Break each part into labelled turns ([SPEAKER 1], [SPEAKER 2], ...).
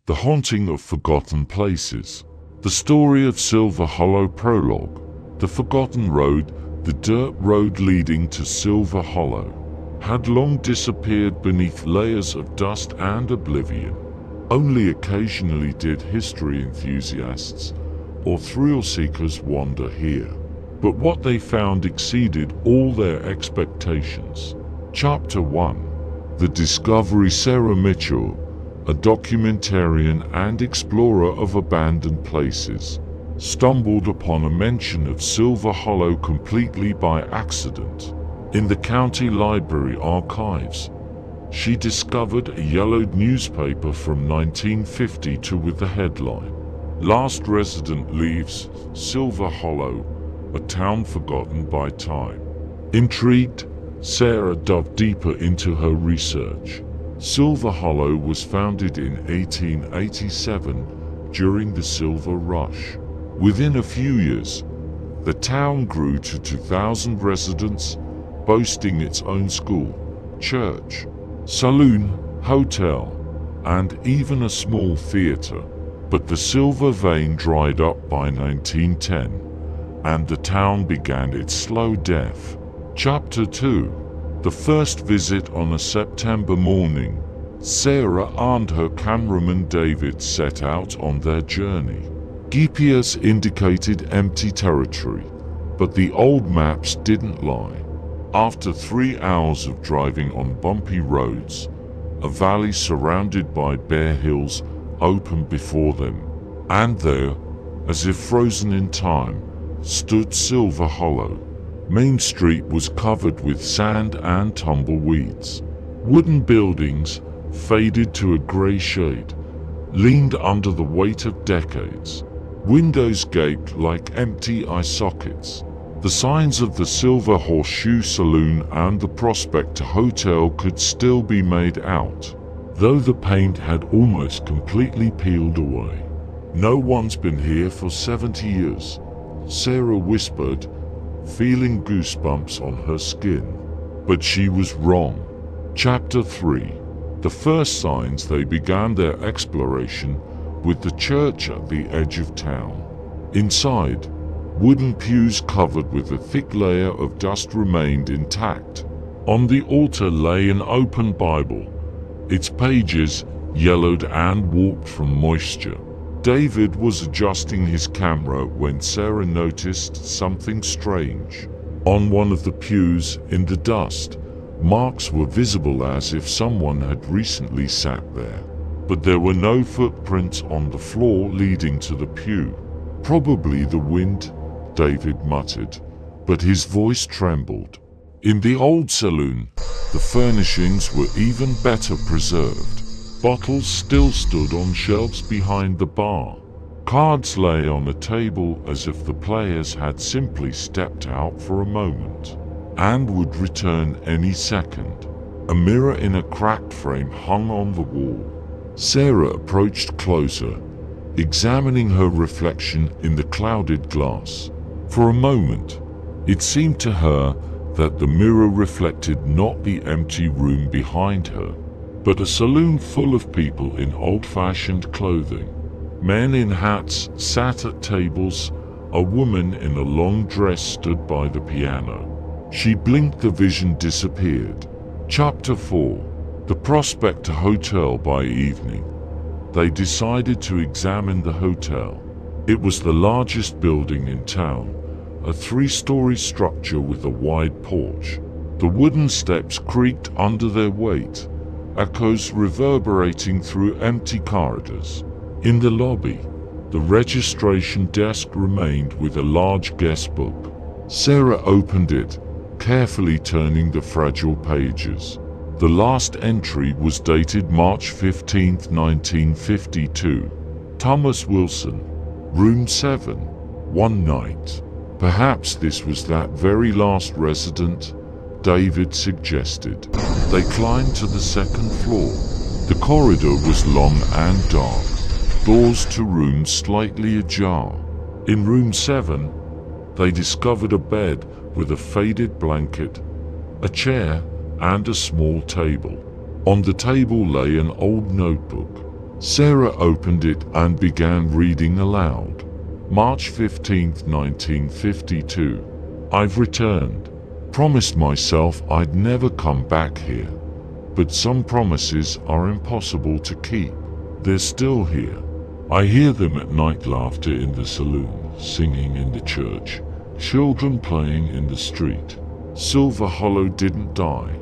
[SPEAKER 1] The Haunting of Forgotten Places. The story of Silver Hollow prologue. The forgotten road, the dirt road leading to Silver Hollow, had long disappeared beneath layers of dust and oblivion. Only occasionally did history enthusiasts or thrill seekers wander here. But what they found exceeded all their expectations. Chapter 1. The Discovery. Sarah Mitchell, a documentarian and explorer of abandoned places, stumbled upon a mention of Silver Hollow completely by accident. In the county library archives, she discovered a yellowed newspaper from 1952 with the headline, "Last Resident Leaves Silver Hollow, a Town Forgotten by Time." Intrigued, Sarah dove deeper into her research. Silver Hollow was founded in 1887 during the Silver Rush. Within a few years, the town grew to 2,000 residents, boasting its own school, church, saloon, hotel, and even a small theater. But the silver vein dried up by 1910, and the town began its slow death. Chapter 2. The first visit. On a September morning, Sarah and her cameraman David set out on their journey. GPS indicated empty territory, but the old maps didn't lie. After 3 hours of driving on bumpy roads, a valley surrounded by bare hills opened before them, and there, as if frozen in time, stood Silver Hollow. Main Street was covered with sand and tumbleweeds. Wooden buildings, faded to a grey shade, leaned under the weight of decades. Windows gaped like empty eye sockets. The signs of the Silver Horseshoe Saloon and the Prospect Hotel could still be made out, though the paint had almost completely peeled away. "No one's been here for 70 years, Sarah whispered, feeling goosebumps on her skin. But she was wrong. Chapter 3. The first signs. They began their exploration with the church at the edge of town. Inside, wooden pews covered with a thick layer of dust remained intact. On the altar lay an open Bible, its pages yellowed and warped from moisture. David was adjusting his camera when Sarah noticed something strange. On one of the pews, in the dust, marks were visible as if someone had recently sat there. But there were no footprints on the floor leading to the pew. "Probably the wind," David muttered, but his voice trembled. In the old saloon, the furnishings were even better preserved. Bottles still stood on shelves behind the bar. Cards lay on a table as if the players had simply stepped out for a moment and would return any second. A mirror in a cracked frame hung on the wall. Sarah approached closer, examining her reflection in the clouded glass. For a moment, it seemed to her that the mirror reflected not the empty room behind her, but a saloon full of people in old-fashioned clothing. Men in hats sat at tables. A woman in a long dress stood by the piano. She blinked, the vision disappeared. Chapter 4. The Prospect Hotel. By evening, they decided to examine the hotel. It was the largest building in town, a 3-story structure with a wide porch. The wooden steps creaked under their weight, echoes reverberating through empty corridors. In the lobby, the registration desk remained with a large guest book. Sarah opened it, carefully turning the fragile pages. The last entry was dated March 15, 1952. Thomas Wilson, Room 7, one night. Perhaps this was that very last resident, David suggested. They climbed to the second floor. The corridor was long and dark, doors to rooms slightly ajar. In room 7, they discovered a bed with a faded blanket, a chair, and a small table. On the table lay an old notebook. Sarah opened it and began reading aloud. March 15th, 1952. I've returned. Promised myself I'd never come back here. But some promises are impossible to keep. They're still here. I hear them at night, laughter in the saloon, singing in the church, children playing in the street. Silver Hollow didn't die.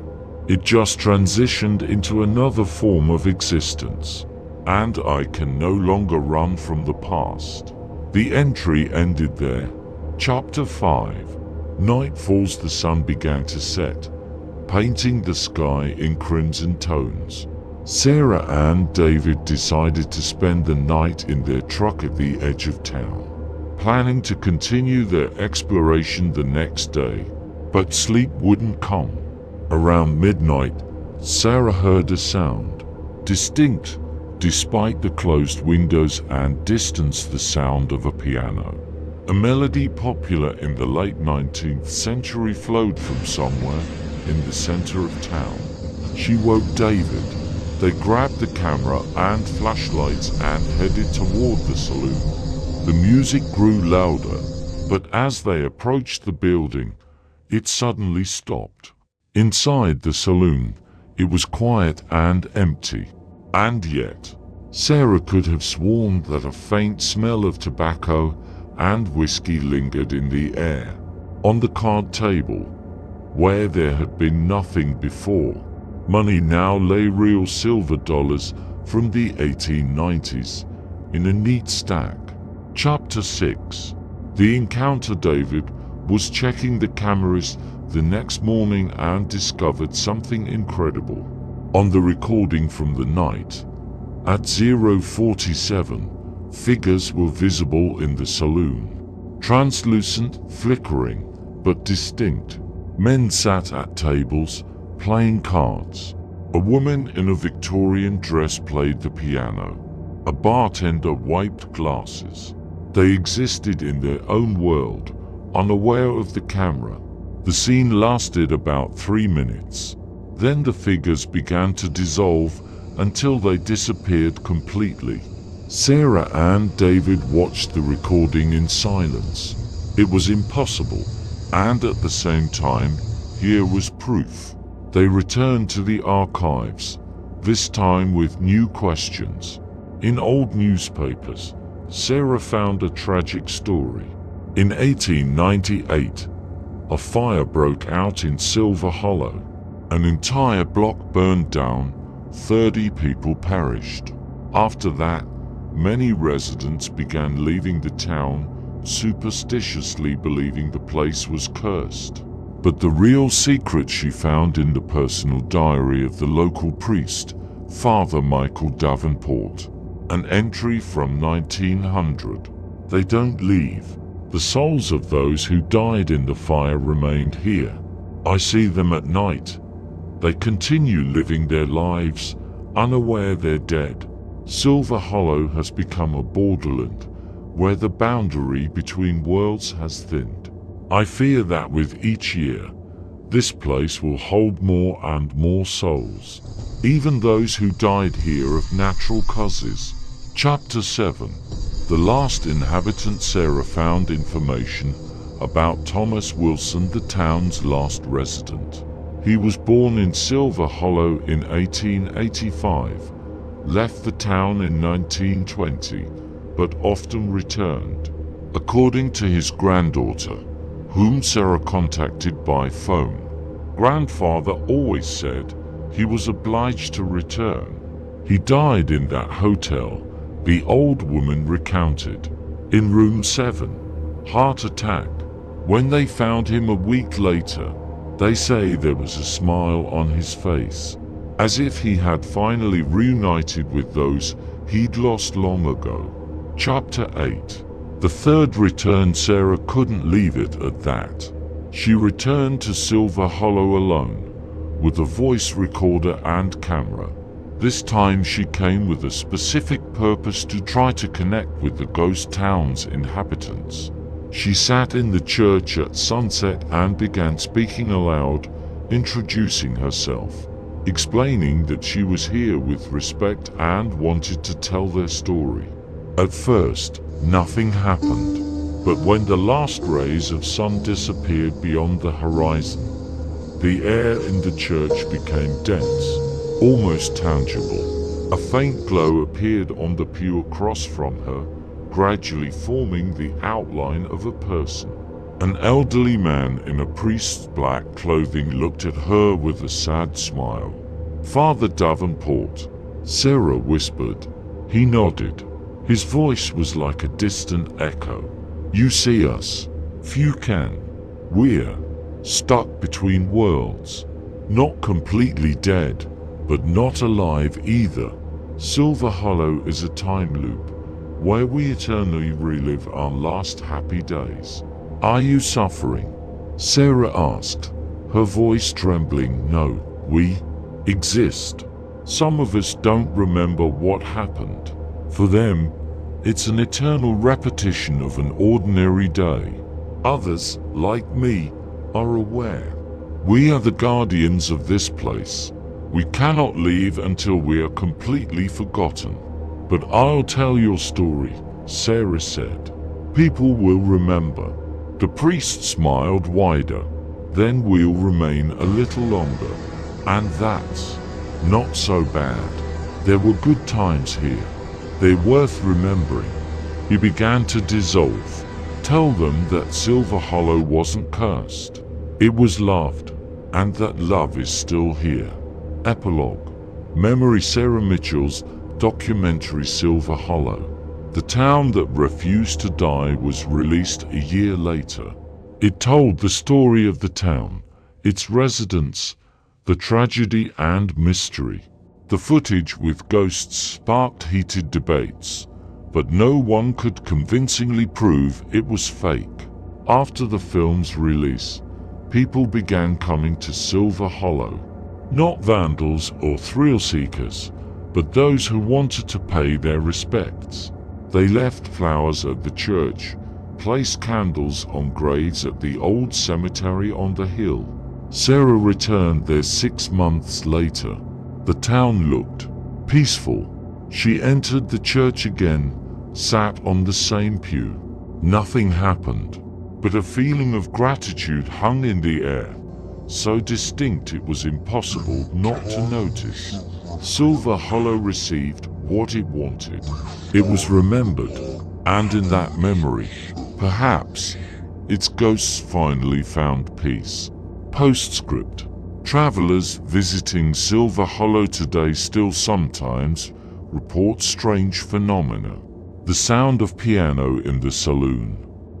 [SPEAKER 1] It just transitioned into another form of existence. And I can no longer run from the past. The entry ended there. Chapter 5. Night falls, the sun began to set, painting the sky in crimson tones. Sarah and David decided to spend the night in their truck at the edge of town, planning to continue their exploration the next day. But sleep wouldn't come. Around midnight, Sarah heard a sound, distinct despite the closed windows and distance, the sound of a piano. A melody popular in the late 19th century flowed from somewhere in the center of town. She woke David. They grabbed the camera and flashlights and headed toward the saloon. The music grew louder, but as they approached the building, it suddenly stopped. Inside the saloon, it was quiet and empty. And yet, Sarah could have sworn that a faint smell of tobacco and whiskey lingered in the air. On the card table, where there had been nothing before, money now lay, real silver dollars from the 1890s, in a neat stack. Chapter 6. The encounter. David was checking the cameras the next morning and discovered something incredible. On the recording from the night, at 0:47, figures were visible in the saloon. Translucent, flickering, but distinct. Men sat at tables, playing cards. A woman in a Victorian dress played the piano. A bartender wiped glasses. They existed in their own world, unaware of the camera. The scene lasted about 3 minutes. Then the figures began to dissolve until they disappeared completely. Sarah and David watched the recording in silence. It was impossible, and at the same time, here was proof. They returned to the archives, this time with new questions. In old newspapers, Sarah found a tragic story. In 1898, a fire broke out in Silver Hollow. An entire block burned down, 30 people perished. After that, many residents began leaving the town, superstitiously believing the place was cursed. But the real secret she found in the personal diary of the local priest, Father Michael Davenport. An entry from 1900. They don't leave. The souls of those who died in the fire remained here. I see them at night. They continue living their lives, unaware they're dead. Silver Hollow has become a borderland, where the boundary between worlds has thinned. I fear that with each year, this place will hold more and more souls, even those who died here of natural causes. Chapter 7. The last inhabitant. Sarah found information about Thomas Wilson, the town's last resident. He was born in Silver Hollow in 1885, left the town in 1920, but often returned. According to his granddaughter, whom Sarah contacted by phone, grandfather always said he was obliged to return. He died in that hotel, the old woman recounted, in room 7. Heart attack. When they found him a week later, they say there was a smile on his face, as if he had finally reunited with those he'd lost long ago. Chapter 8. The third return. Sarah couldn't leave it at that. She returned to Silver Hollow alone, with a voice recorder and camera. This time she came with a specific purpose: to try to connect with the ghost town's inhabitants. She sat in the church at sunset and began speaking aloud, introducing herself. explaining that she was here with respect and wanted to tell their story. At first, nothing happened, but when the last rays of sun disappeared beyond the horizon, the air in the church became dense, almost tangible. A faint glow appeared on the pew across from her, gradually forming the outline of a person. An elderly man in a priest's black clothing looked at her with a sad smile. "Father Davenport," Sarah whispered. He nodded. His voice was like a distant echo. "You see us? Few can. We're stuck between worlds. Not completely dead, but not alive either. Silver Hollow is a time loop, where we eternally relive our last happy days. Are you suffering?" Sarah asked, her voice trembling. "No, we exist. Some of us don't remember what happened. For them, it's an eternal repetition of an ordinary day. Others, like me, are aware. We are the guardians of this place. We cannot leave until we are completely forgotten. But I'll tell your story," Sarah said. "People will remember." The priest smiled wider. "Then we'll remain a little longer. And that's not so bad. There were good times here. They're worth remembering." He began to dissolve. "Tell them that Silver Hollow wasn't cursed. It was loved, and that love is still here." Epilogue. Memory. Sarah Mitchell's documentary Silver Hollow, The Town That Refused to Die, was released a year later. It told the story of the town, its residents, the tragedy and mystery. The footage with ghosts sparked heated debates, but no one could convincingly prove it was fake. After the film's release, people began coming to Silver Hollow. Not vandals or thrill-seekers, but those who wanted to pay their respects. They left flowers at the church, placed candles on graves at the old cemetery on the hill. Sarah returned there 6 months later. The town looked peaceful. She entered the church again, sat on the same pew. Nothing happened, but a feeling of gratitude hung in the air, so distinct it was impossible not to notice. Silver Hollow received what it wanted. It was remembered, and in that memory, perhaps, its ghosts finally found peace. Postscript. Travelers visiting Silver Hollow today still sometimes report strange phenomena. The sound of piano in the saloon,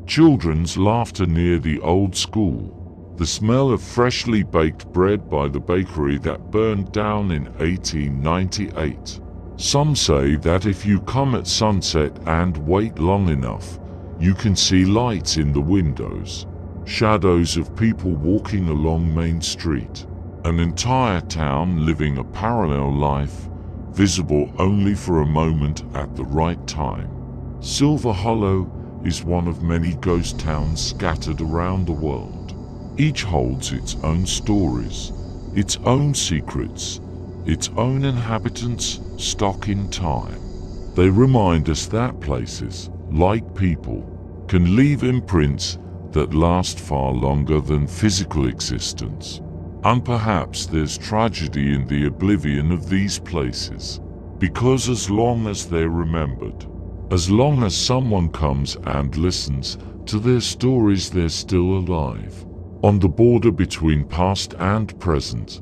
[SPEAKER 1] children's laughter near the old school, the smell of freshly baked bread by the bakery that burned down in 1898. Some say that if you come at sunset and wait long enough, you can see lights in the windows, shadows of people walking along Main Street, an entire town living a parallel life, visible only for a moment at the right time. Silver Hollow is one of many ghost towns scattered around the world. Each holds its own stories, its own secrets, its own inhabitants stuck in time. They remind us that places, like people, can leave imprints that last far longer than physical existence. And perhaps there's tragedy in the oblivion of these places, because as long as they're remembered, as long as someone comes and listens to their stories, they're still alive. On the border between past and present,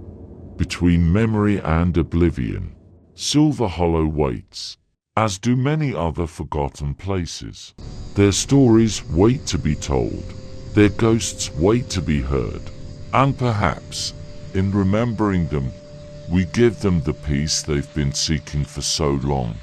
[SPEAKER 1] between memory and oblivion, Silver Hollow waits, as do many other forgotten places. Their stories wait to be told, their ghosts wait to be heard, and perhaps, in remembering them, we give them the peace they've been seeking for so long.